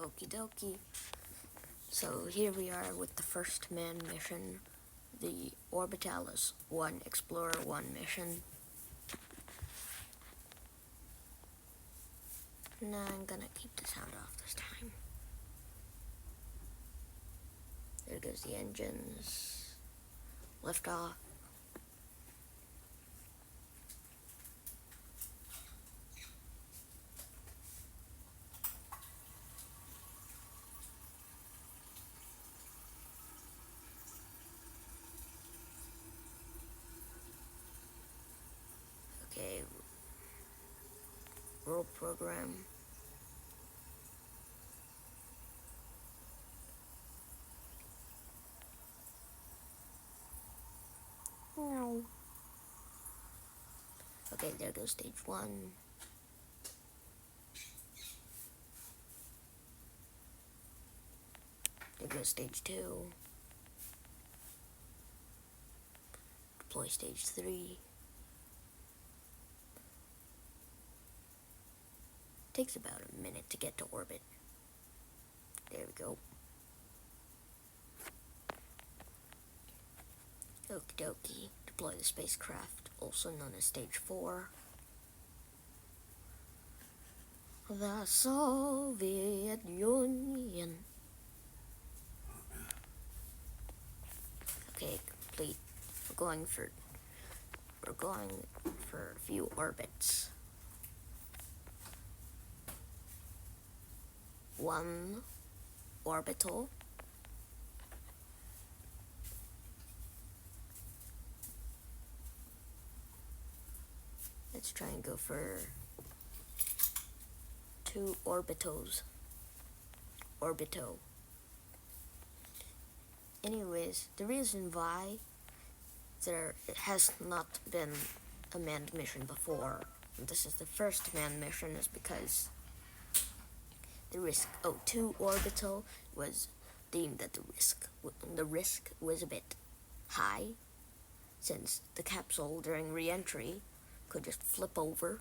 Okie dokie. So here we are with the first manned mission, the Orbitalis-I Explorer 1 mission. Nah, I'm gonna keep the sound off this time. There goes the engines. Lift off. Okay. Roll program. No. Okay, there goes stage 1. There goes stage 2. Deploy stage 3. Takes about a minute to get to orbit. There we go. Okie dokie. Deploy the spacecraft, also known as stage 4. The Soviet Union. Okay, complete. We're going for a few orbits. 1 orbital. Let's try and go for 2 orbitals. Orbito. Anyways, the reason why there has not been a manned mission before, and this is the first manned mission, is because the risk 2 orbital was deemed that the risk was a bit high, since the capsule during re-entry could just flip over,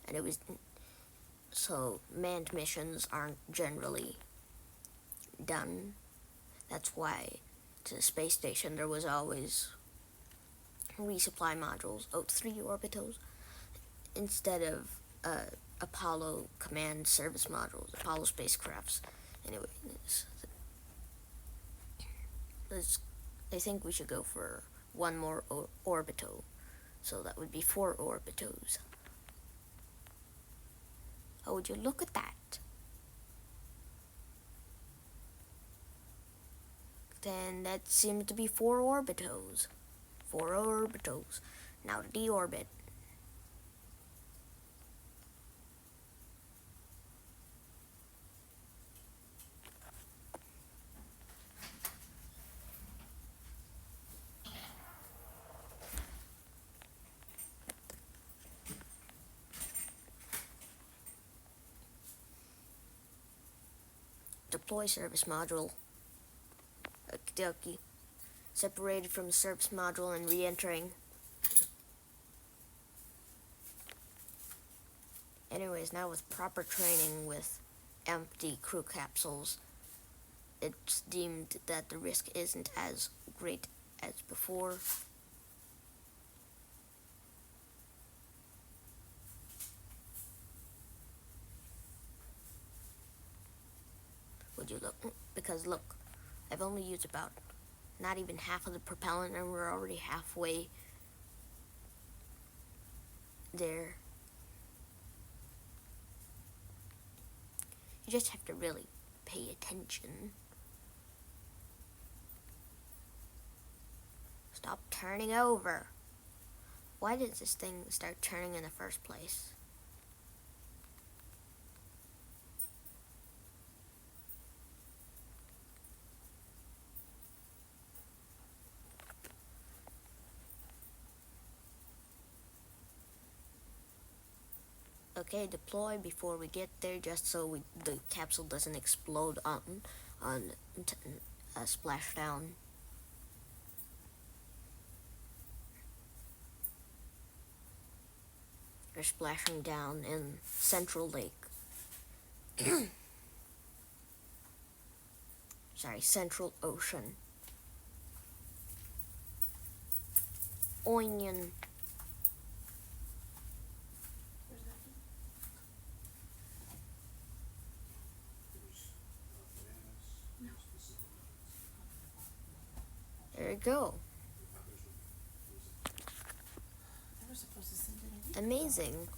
and it was so manned missions aren't generally done. That's why to the space station there was always resupply modules, 3 orbitals, instead of Apollo command service modules, Apollo spacecrafts. Anyway, I think we should go for 1 more orbital, so that would be 4 orbitals. Oh, would you look at that? Then that seems to be 4 orbitals. 4 orbitals. Now to deorbit. Deploy service module. Okie dokie. Separated from the service module and re-entering. Anyways, now with proper training with empty crew capsules, it's deemed that the risk isn't as great as before. Would you look? Because look, I've only used about not even half of the propellant, and we're already halfway there. You just have to really pay attention. Stop turning over. Why did this thing start turning in the first place? Okay, deploy before we get there, just so the capsule doesn't explode on splashdown. We're splashing down in Central Lake. Sorry, Central Ocean. Onion. There you go. Amazing.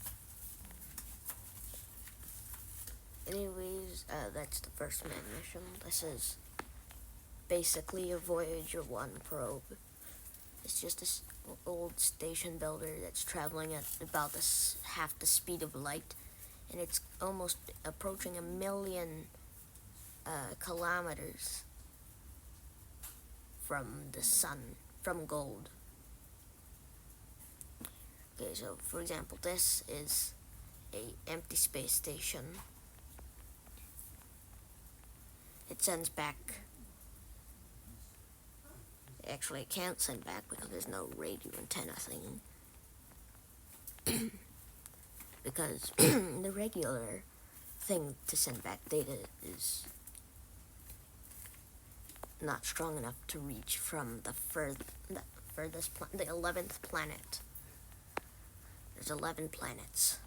Anyways, that's the first manned mission. This is basically a Voyager 1 probe. It's just this old station builder that's traveling at about half the speed of light, and it's almost approaching 1,000,000 kilometers from the sun, from gold. Okay, so for example, this is a empty space station. It sends back. Actually, it can't send back because there's no radio antenna thing. Because the regular thing to send back data is not strong enough to reach from the furthest the 11th planet. There's 11 planets,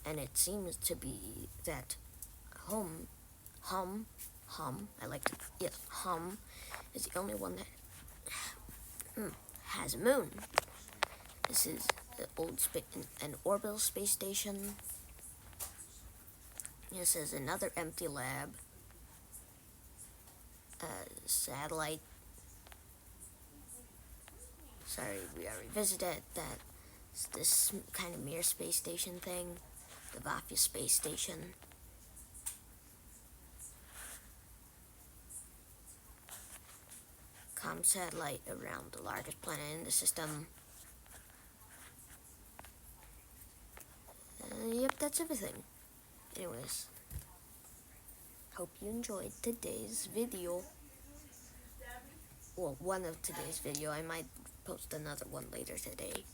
and it seems to be that Hum is the only one that has a moon. This is the old an orbital space station. This is another empty lab. Satellite. Sorry, we already visited that. It's this kind of Mir space station thing. The Waffle Space Station. Satellite around the largest planet in the system. Yep, that's everything. Anyways, hope you enjoyed today's video. Well, one of today's video. I might post another one later today.